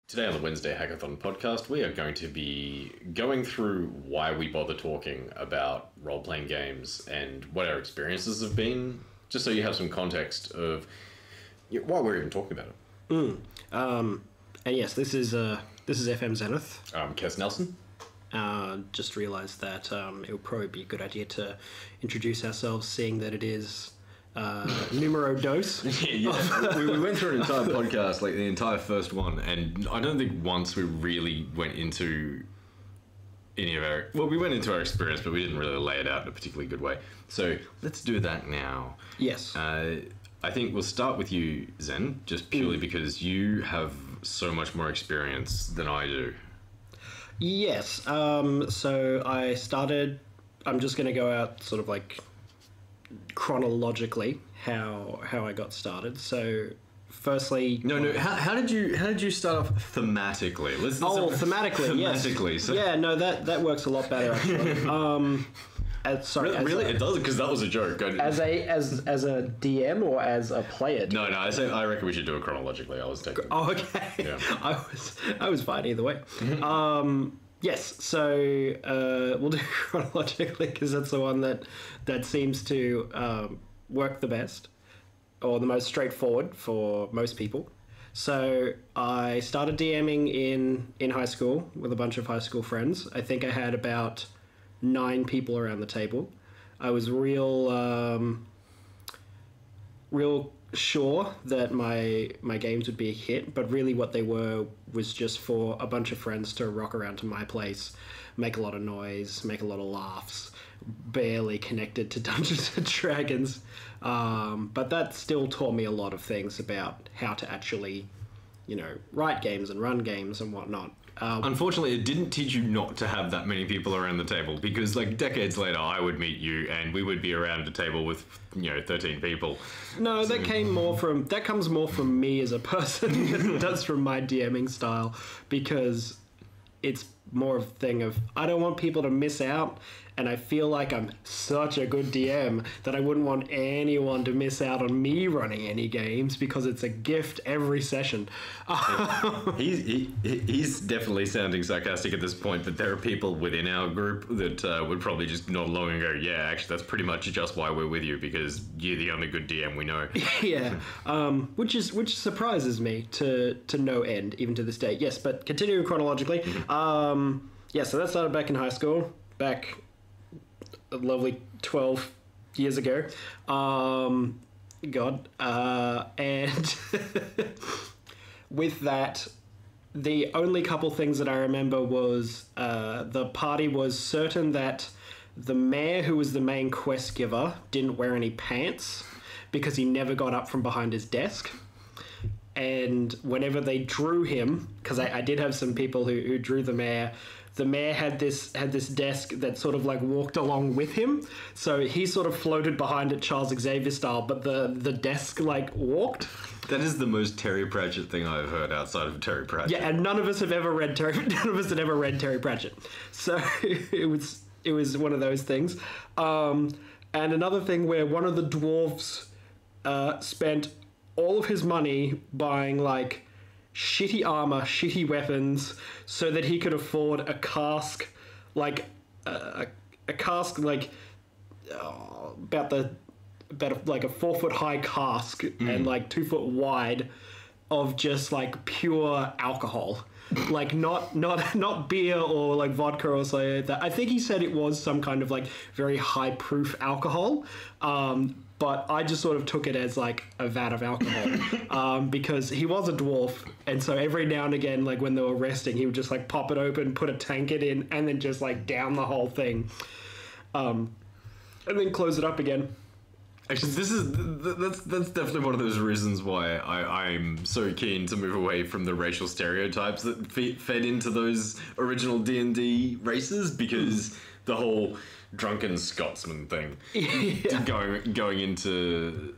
Today on the Wednesday Hackathon podcast, we are going to be going through why we bother talking about role-playing games and what our experiences have been, just so you have some context of why we're even talking about it. And yes, this is FM Zenith. I'm Kess Nelson. Just realised that it would probably be a good idea to introduce ourselves, seeing that it is numero dos. Yeah. we went through an entire podcast, like the entire first one, and I don't think once we really went into any of our... Well, we went into our experience, but we didn't really lay it out in a particularly good way. So let's do that now. Yes. I think we'll start with you, Zen, just purely because you have so much more experience than I do. Yes. So I started... I'm just going to go out sort of like chronologically how I got started. So firstly... No. How did you start off thematically? Thematically, yes. Thematically. So. Yeah, no, that works a lot better, actually. Really, it doesn't, because that was a joke. As a DM or as a player? No. I reckon we should do it chronologically. I was taking. Oh, okay. Yeah. I was fine either way. Yes. So we'll do it chronologically because that's the one that seems to work the best, or the most straightforward for most people. So I started DMing in high school with a bunch of high school friends. I think I had about 9 people around the table. I was real sure that my games would be a hit, but really what they were was just for a bunch of friends to rock around to my place, make a lot of noise, make a lot of laughs, barely connected to Dungeons and Dragons. But that still taught me a lot of things about how to actually, write games and run games and whatnot. Unfortunately, it didn't teach you not to have that many people around the table, because like decades later, I would meet you and we would be around a table with 13 people. No, so... that comes more from me as a person than it does from my DMing style, because it's more of a thing of I don't want people to miss out. And I feel like I'm such a good DM that I wouldn't want anyone to miss out on me running any games, because it's a gift every session. He's definitely sounding sarcastic at this point, but there are people within our group that would probably just nod along and go, yeah, actually, that's pretty much just why we're with you, because you're the only good DM we know. Yeah, which surprises me to no end, even to this day. Yes, but continuing chronologically, so that started back in high school, back a lovely 12 years ago. And with that, the only couple things that I remember was the party was certain that the mayor, who was the main quest giver, didn't wear any pants because he never got up from behind his desk. And whenever they drew him, because I did have some people who drew the mayor had this desk that sort of like walked along with him. So he sort of floated behind it Charles Xavier style, but the desk like walked. That is the most Terry Pratchett thing I've heard outside of Terry Pratchett. Yeah, and none of us had ever read Terry Pratchett. So it was one of those things. And another thing where one of the dwarves spent all of his money buying like shitty armor, shitty weapons, so that he could afford a cask, like a cask like about like a 4-foot high cask and like 2 foot wide of just like pure alcohol, like not beer or like vodka or something like that. I think he said it was some kind of like very high proof alcohol. But I just sort of took it as like a vat of alcohol because he was a dwarf. And so every now and again, like when they were resting, he would just like pop it open, put a tankard in, and then just like down the whole thing. And then close it up again. Actually, that's definitely one of those reasons why I'm so keen to move away from the racial stereotypes that fed into those original D&D races, because the whole drunken Scotsman thing going into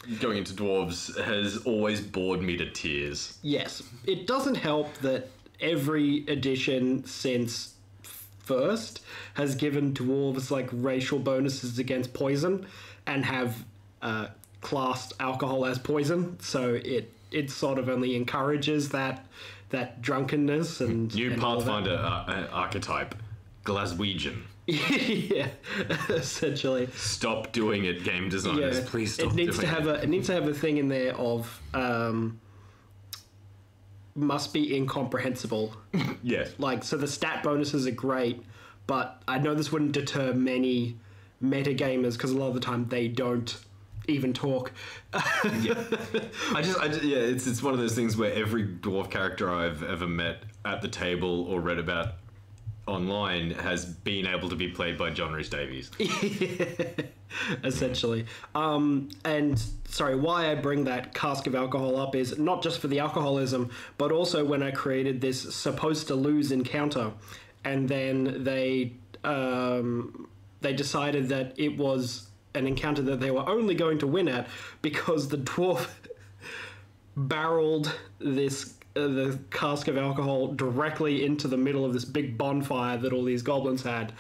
dwarves has always bored me to tears. Yes, it doesn't help that every edition since first has given dwarves like racial bonuses against poison and have classed alcohol as poison, so it sort of only encourages that that drunkenness and New and all that. Pathfinder archetype, Glaswegian. Yeah, essentially. Stop doing it, game designers. Please stop it needs doing to have it. It needs to have a thing in there of must be incomprehensible. Yes. Like, so the stat bonuses are great, but I know this wouldn't deter many metagamers because a lot of the time they don't even talk. Yeah. I just yeah, it's one of those things where every dwarf character I've ever met at the table or read about online has been able to be played by John Rhys Davies. Essentially. And sorry, why I bring that cask of alcohol up is not just for the alcoholism, but also when I created this supposed to lose encounter, and then they decided that it was an encounter that they were only going to win at because the dwarf barreled the cask of alcohol directly into the middle of this big bonfire that all these goblins had,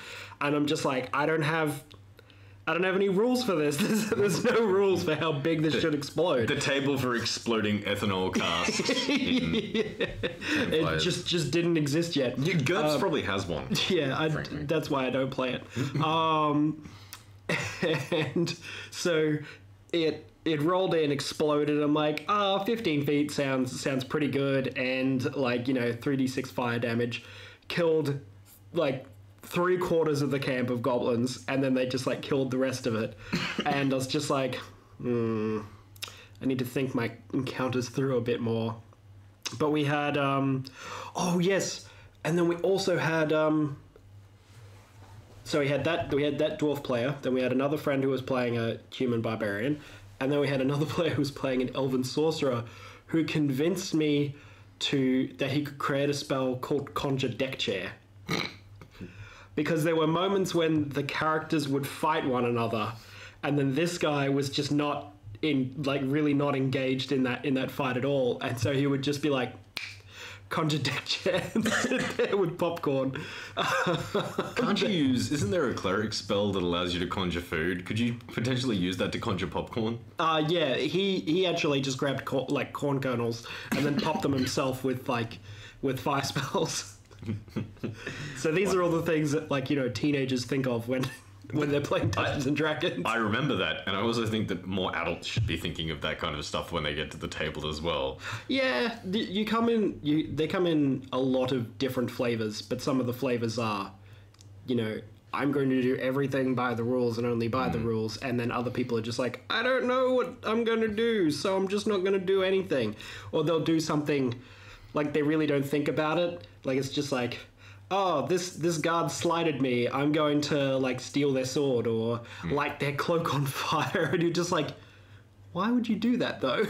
and I'm just like, I don't have any rules for this. There's no rules for how big this should explode. The table for exploding ethanol casks. It just didn't exist yet. GURPS probably has one. Yeah, that's why I don't play it. And so it rolled in, exploded. I'm like, 15 feet sounds pretty good, and 3d6 fire damage, killed like 3/4 of the camp of goblins, and then they just killed the rest of it. And I was just like, I need to think my encounters through a bit more. But we had oh yes, and then we also had so we had that dwarf player, then we had another friend who was playing a human barbarian, and then we had another player who was playing an elven sorcerer who convinced me that he could create a spell called Conjure Deck Chair. Because there were moments when the characters would fight one another, and then this guy was just not really not engaged in that fight at all, and so he would just be like, conjure deck chair and sit there with popcorn. Can't you use... Isn't there a cleric spell that allows you to conjure food? Could you potentially use that to conjure popcorn? Yeah, he actually just grabbed corn kernels and then popped them himself with fire spells. So these are all the things that teenagers think of when they're playing Dungeons and Dragons. I remember that, and I also think that more adults should be thinking of that kind of stuff when they get to the table as well. Yeah, they come in a lot of different flavors, but some of the flavors are, I'm going to do everything by the rules and only by the rules, and then other people are just like, I don't know what I'm going to do, so I'm just not going to do anything. Or they'll do something they really don't think about it. It's just oh, this guard slighted me, I'm going to steal their sword or light their cloak on fire, and you're just like, why would you do that though?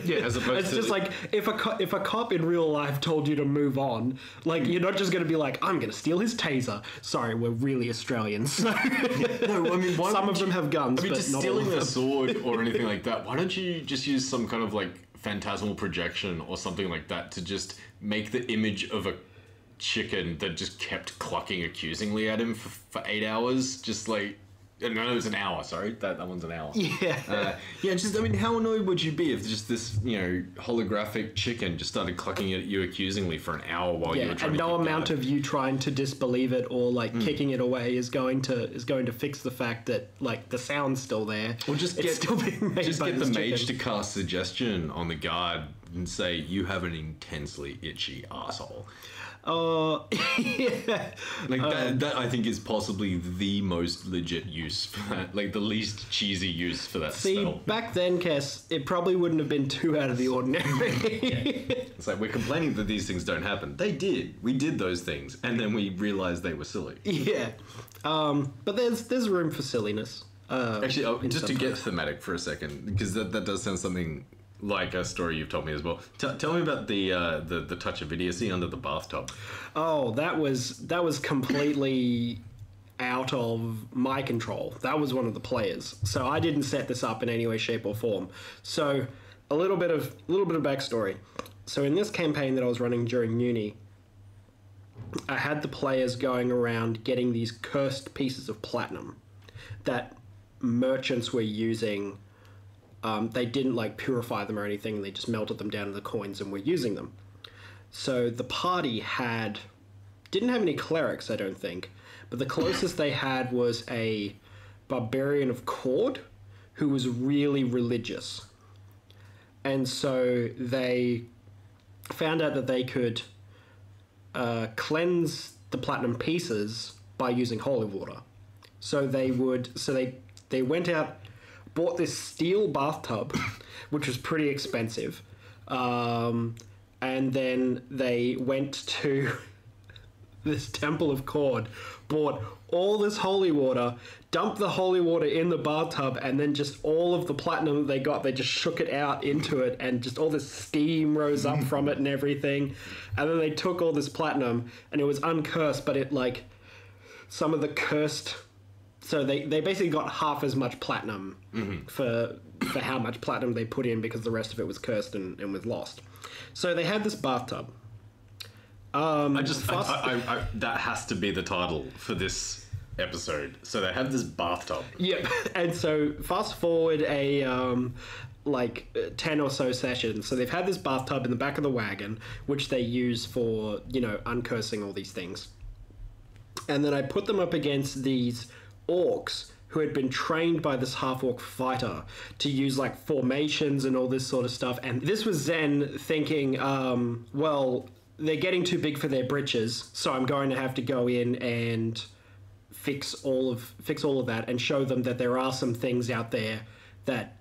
Yeah, as opposed it's just if a cop in real life told you to move on, you're not just going to be like, I'm going to steal his taser. Sorry, we're really Australians. No, I mean, some of them have guns. But just not stealing all of a them. sword or anything like that. Why don't you just use some kind of phantasmal projection or something like that to just make the image of a chicken that just kept clucking accusingly at him for 8 hours, no, it was an hour, sorry. That one's an hour. Yeah. How annoyed would you be if just this, holographic chicken just started clucking at you accusingly for an hour while you were trying and to no keep amount guard? of you trying to disbelieve it or kicking it away is going to fix the fact that the sound's still there. Or just it's still being made by get the this mage chicken. to cast suggestion on the guard and say, you have an intensely itchy asshole. Yeah. That I think is possibly the most legit use for that, the least cheesy use for that spell. Back then, Kess, it probably wouldn't have been too out of the ordinary. It's we're complaining that these things don't happen. They did. We did those things, and then we realized they were silly. Yeah. But there's room for silliness. Actually, just to get thematic for a second, because that does sound something like a story you've told me as well. Tell me about the touch of idiocy under the bathtub. Oh, that was completely out of my control. That was one of the players. So I didn't set this up in any way, shape, or form. So a little bit of backstory. So in this campaign that I was running during uni, I had the players going around getting these cursed pieces of platinum that merchants were using. They didn't purify them or anything. They just melted them down into coins and were using them. So the party didn't have any clerics, I don't think, but the closest they had was a barbarian of Cord who was really religious. And so they found out that they could cleanse the platinum pieces by using holy water. So they went out, bought this steel bathtub, which was pretty expensive, and then they went to this temple of Cord, bought all this holy water, dumped the holy water in the bathtub, and then just all of the platinum that they got, they just shook it out into it, and just all this steam rose up from it and everything. And then they took all this platinum, and it was uncursed, but it, like, some of the cursed... So they basically got half as much platinum for how much platinum they put in, because the rest of it was cursed and was lost. So they had this bathtub. That has to be the title for this episode. So they have this bathtub. Yep. And so fast forward 10 or so sessions. So they've had this bathtub in the back of the wagon, which they use for, uncursing all these things. And then I put them up against these orcs who had been trained by this half-orc fighter to use, like, formations and all this sort of stuff. And this was Zen thinking, they're getting too big for their britches, so I'm going to have to go in and fix all of that and show them that there are some things out there that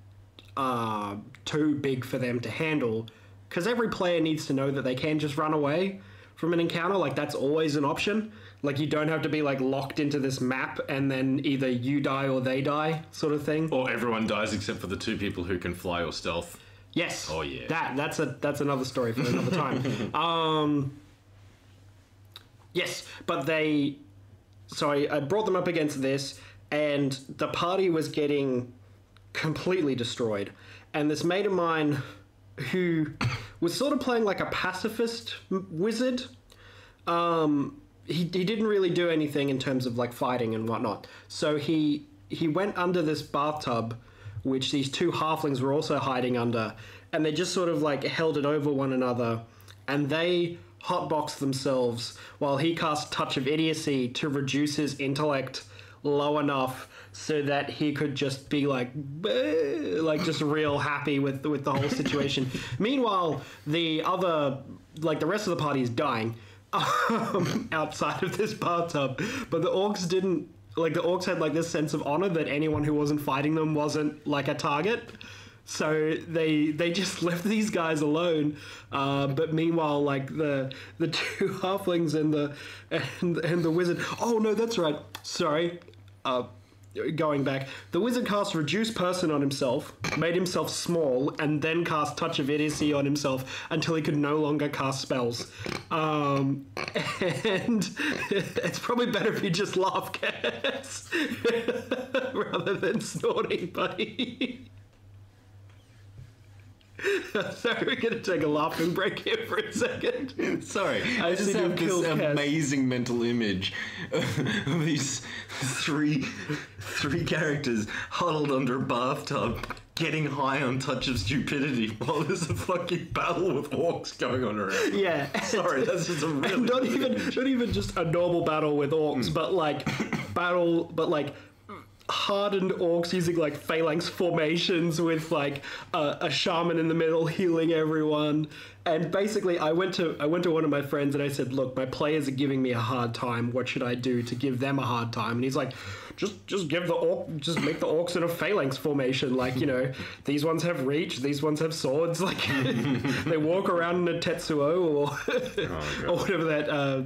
are too big for them to handle. Because every player needs to know that they can just run away from an encounter. Like, that's always an option. Like, you don't have to be, like, locked into this map and then either you die or they die sort of thing. Or everyone dies except for the two people who can fly or stealth. Yes. Oh, yeah. That's another story for another time. Yes, but So I brought them up against this, and the party was getting completely destroyed. And this mate of mine who was sort of playing like a pacifist wizard, he didn't really do anything in terms of, like, fighting and whatnot. So he went under this bathtub, which these two halflings were also hiding under, and they just sort of, like, held it over one another, and they hotboxed themselves while he cast Touch of Idiocy to reduce his intellect low enough so that he could just be like just real happy with the whole situation. Meanwhile, the rest of the party is dying outside of this bathtub, but the orcs didn't. Like, the orcs had, like, this sense of honor that anyone who wasn't fighting them wasn't, like, a target. So they just left these guys alone. But meanwhile, like, the two halflings and the wizard. Oh no, that's right. Sorry. Going back, the wizard cast Reduce Person on himself, made himself small, and then cast Touch of Idiocy on himself until he could no longer cast spells. And it's probably better if you just laugh, Kess, rather than snorting, buddy. Sorry, we're going to take a laughing break here for a second. Sorry, I just have this amazing mental image of these three characters huddled under a bathtub, getting high on Touch of Stupidity while there's a fucking battle with orcs going on around. Yeah. Sorry, that's just a really... Not even just a normal battle with orcs, but, like, hardened orcs using, like, phalanx formations with, like, a shaman in the middle healing everyone. And basically I went to one of my friends and I said, look, my players are giving me a hard time. What should I do to give them a hard time? And he's like, just make the orcs in a phalanx formation. Like, these ones have reach, these ones have swords. Like, they walk around in a Tetsuo or whatever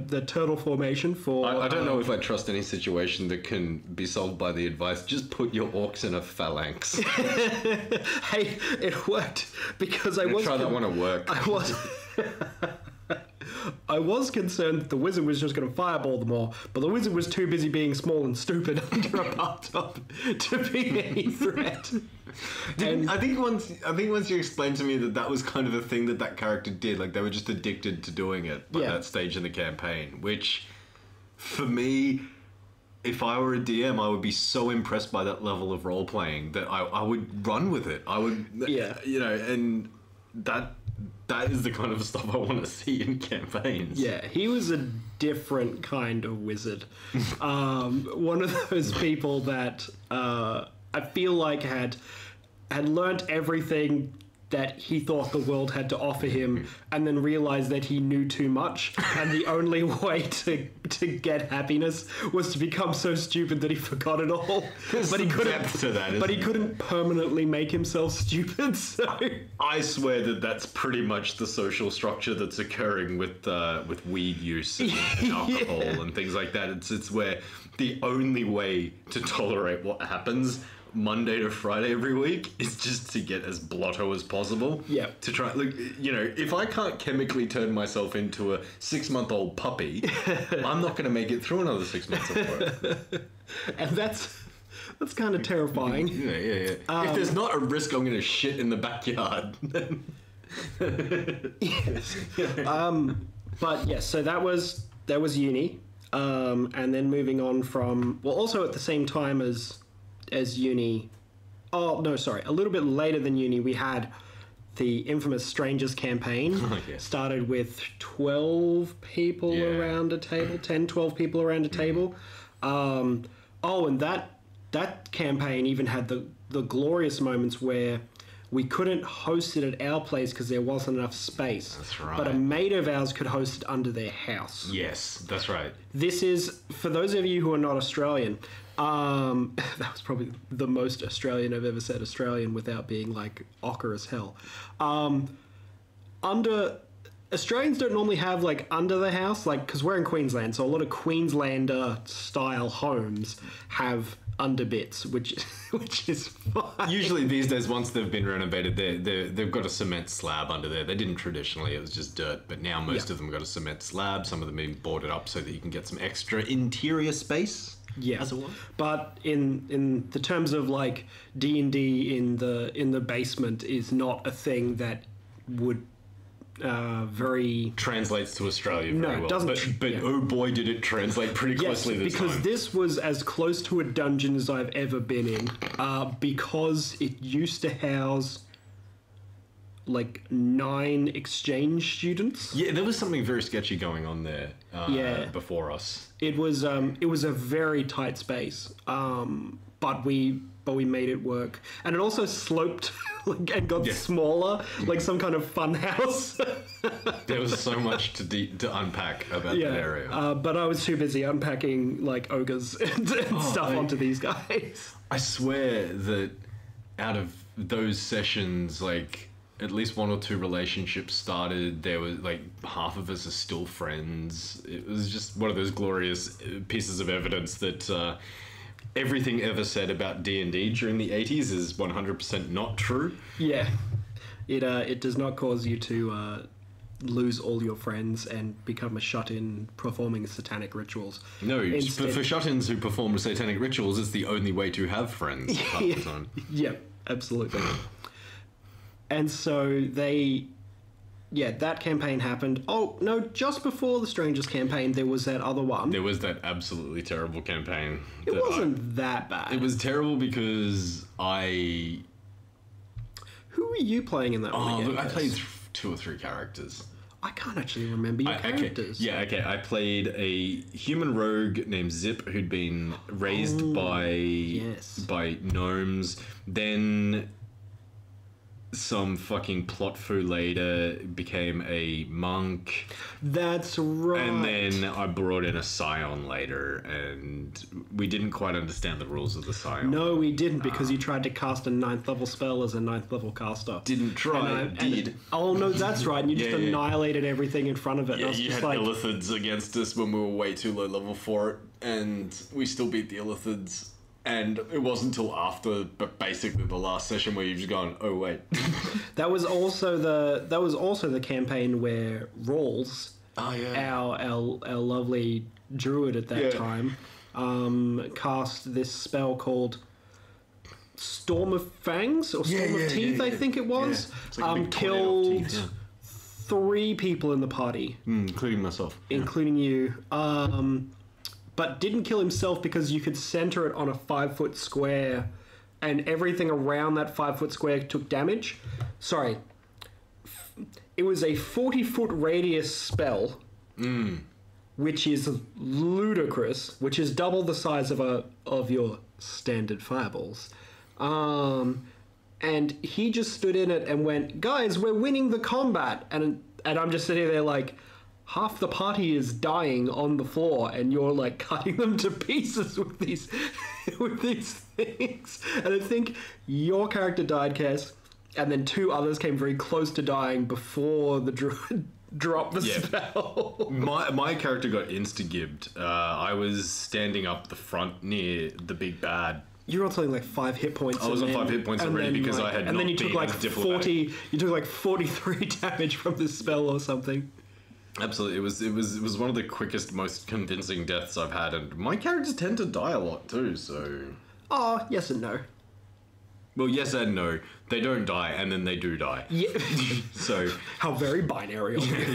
the turtle formation for. I don't know if I trust any situation that can be solved by the advice. Just put your orcs in a phalanx. Hey, it worked because I was... Try that one at work. I was concerned that the wizard was just going to fireball them all, but the wizard was too busy being small and stupid under a bathtub to be any threat. I think once you explained to me that was kind of a thing that character did, like, they were just addicted to doing it by that stage in the campaign, which, for me, if I were a DM, I would be so impressed by that level of role-playing that I would run with it. I would, and that is the kind of stuff I want to see in campaigns. Yeah, he was a different kind of wizard. One of those people that I feel like had learnt everything that he thought the world had to offer him, and then realized that he knew too much, and the only way to get happiness was to become so stupid that he forgot it all. But he couldn't permanently make himself stupid. So I swear that's pretty much the social structure that's occurring with weed use and alcohol and things like that. It's where the only way to tolerate what happens Monday to Friday every week is just to get as blotto as possible. Yeah. To try, like, if I can't chemically turn myself into a 6-month-old puppy, I'm not going to make it through another 6 months of work. And that's kind of terrifying. Yeah. If there's not a risk I'm going to shit in the backyard. Yes. But yes, so that was uni. And then moving on from, well, also at the same time as uni, a little bit later than uni, we had the infamous Strangers campaign. Yes. Started with 12 people around a table, 10, 12 people around a table. And that campaign even had the glorious moments where we couldn't host it at our place because there wasn't enough space. That's right. But a mate of ours could host it under their house. Yes, that's right. This is, for those of you who are not Australian, that was probably the most Australian I've ever said Australian without being like ochre as hell. Australians don't normally have like under the house, like, because we're in Queensland, so a lot of Queenslander style homes have under bits, which is fine. Usually these days, once they've been renovated, they've got a cement slab under there. They didn't traditionally; it was just dirt. But now most of them got a cement slab. Some of them being boarded up so that you can get some extra interior space. Yeah, as it were. But in the terms of like D&D in the basement is not a thing that would very translates to Australia very well. It doesn't. But oh boy, did it translate pretty closely this time. Because this was as close to a dungeon as I've ever been in. Because it used to house like 9 exchange students. Yeah, there was something very sketchy going on there. Before us. It was a very tight space, but we made it work, and it also sloped and got smaller, like some kind of fun house. There was so much to unpack about that area. But I was too busy unpacking like ogres and stuff onto these guys. I swear that out of those sessions, like, at least 1 or 2 relationships started. There was like half of us are still friends. It was just one of those glorious pieces of evidence that everything ever said about D&D during the 80s is 100% not true. Yeah, it does not cause you to lose all your friends and become a shut-in performing satanic rituals. No, for shut-ins who perform satanic rituals, it's the only way to have friends half the time. Yeah, absolutely. And so that campaign happened. Oh, no, just before the Strangers campaign, there was that other one. There was that absolutely terrible campaign. It wasn't that bad. It was terrible because Who were you playing in that one again? Look, I played 2 or 3 characters. I can't actually remember your characters. Okay. I played a human rogue named Zip who'd been raised by gnomes. Then some fucking plot foo later became a monk. That's right. And then I brought in a scion later, and we didn't quite understand the rules of the scion. No, we didn't, because you tried to cast a 9th level spell as a 9th level caster. Didn't try, did. Oh, no, that's right. And you just annihilated everything in front of it. Yeah, you had illithids against us when we were way too low level for it, and we still beat the illithids. And it wasn't until after, but basically the last session where you've just gone, oh wait. That was also the campaign where Rawls, our lovely druid at that time, cast this spell called Storm of Fangs or Storm of Teeth, I think it was. Yeah. It's like killed 3 people in the party, including myself, including you. But didn't kill himself because you could center it on a 5-foot square, and everything around that 5-foot square took damage. Sorry. it was a 40-foot radius spell, which is ludicrous, which is double the size of your standard fireballs. And he just stood in it and went, guys, we're winning the combat. And I'm just sitting there like, half the party is dying on the floor, and you're like cutting them to pieces with these with these things. And I think your character died, Kess, and then 2 others came very close to dying before the druid dropped the spell. My character got insta-gibbed. I was standing up the front near the big bad. You were on something like 5 hit points. I was on 5 hit points already because I had. And then you took like 40. You took like 43 damage from this spell or something. Absolutely, it was one of the quickest, most convincing deaths I've had, and my characters tend to die a lot too. So. Oh, yes and no. Well, yes and no. They don't die, and then they do die. Yeah. So. How very binary. Yeah.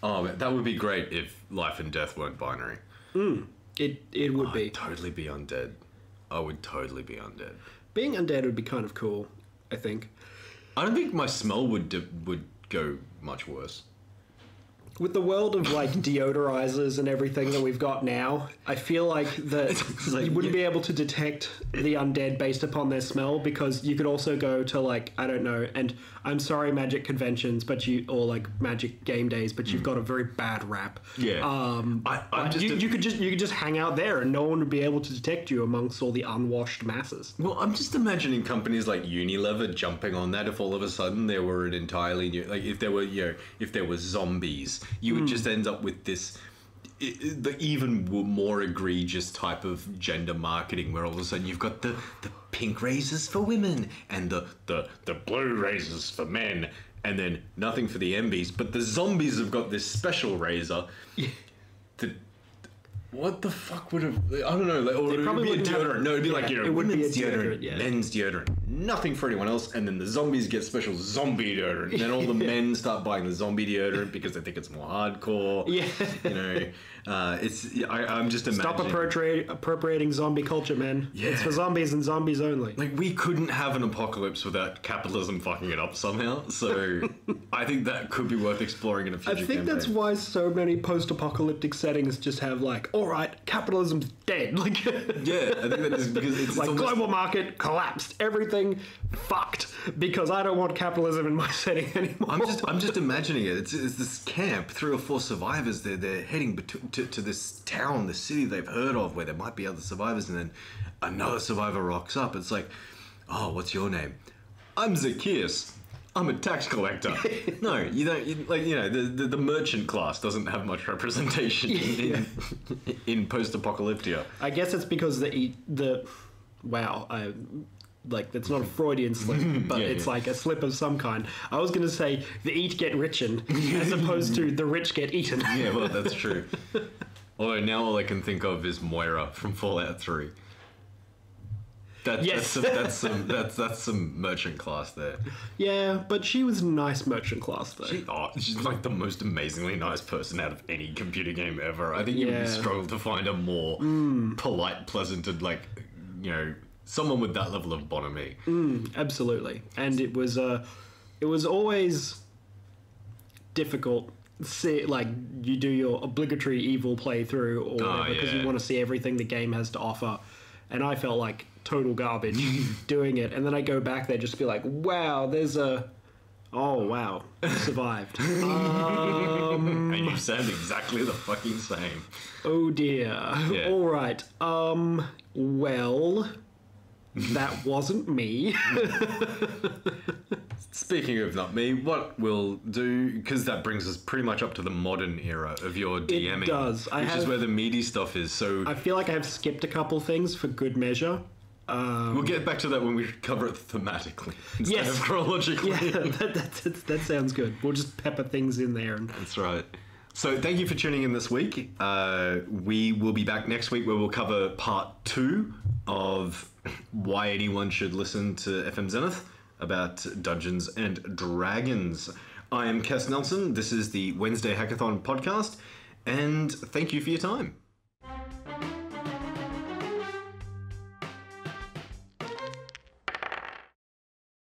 Oh, that would be great if life and death weren't binary. It would be. I'd totally be undead. I would totally be undead. Being undead would be kind of cool, I think. I don't think my smell would go much worse. With the world of like deodorizers and everything that we've got now, I feel like that you wouldn't be able to detect the undead based upon their smell, because you could also go to like, I don't know, and I'm sorry, Magic conventions, or like Magic game days, but you've got a very bad rap. Yeah. You could just hang out there and no one would be able to detect you amongst all the unwashed masses. Well, I'm just imagining companies like Unilever jumping on that if all of a sudden there were an entirely new, like if there were zombies, you would just end up with this the even more egregious type of gender marketing where all of a sudden you've got the pink razors for women and the blue razors for men, and then nothing for the MBs, but the zombies have got this special razor. What the fuck would have... I don't know. Or it would be a deodorant. No, it'd be like, women's deodorant, men's deodorant. Nothing for anyone else. And then the zombies get special zombie deodorant. And then all the men start buying the zombie deodorant because they think it's more hardcore. Yeah. I'm just imagining... Stop appropriating zombie culture, man. Yeah. It's for zombies and zombies only. Like, we couldn't have an apocalypse without capitalism fucking it up somehow. So I think that could be worth exploring in a future campaign. That's why so many post-apocalyptic settings just have like, all right, capitalism's dead. Like, yeah, I think that is because it's like almost... global market collapsed, everything fucked, because I don't want capitalism in my setting anymore. I'm just imagining it. It's this camp, 3 or 4 survivors. They're heading to this town, this city they've heard of, where there might be other survivors, and then another survivor rocks up. It's like, oh, what's your name? I'm Zacchaeus. I'm a tax collector. No, you don't. The merchant class doesn't have much representation in post-apocalyptia. I guess it's because that's not a Freudian slip, but it's like a slip of some kind. I was going to say the eat get richin', as opposed to the rich get eaten. Yeah, well, that's true. Although now all I can think of is Moira from Fallout 3. That's some merchant class there. Yeah, but she was nice merchant class though. She's like the most amazingly nice person out of any computer game ever. I think you would struggle to find a more polite, pleasant, and someone with that level of bonhomie. Absolutely, and it was always difficult. Like you do your obligatory evil playthrough or whatever because you want to see everything the game has to offer, and I felt like total garbage doing it, and then I go back there just to be like, wow, survived. And you sound exactly the fucking same. Oh dear. Yeah. All right. Well, that wasn't me. Speaking of not me, what we'll do, because that brings us pretty much up to the modern era of your DMing. It does. Which is where the meaty stuff is. So I feel like I have skipped a couple things for good measure. We'll get back to that when we cover it thematically instead of chronologically. Yeah, that sounds good. We'll just pepper things in there. That's right. So thank you for tuning in this week. We will be back next week where we'll cover part 2 of why anyone should listen to FM Zenith about Dungeons and Dragons. I am Kess Nelson. This is the Wednesday Hackathon podcast, and thank you for your time.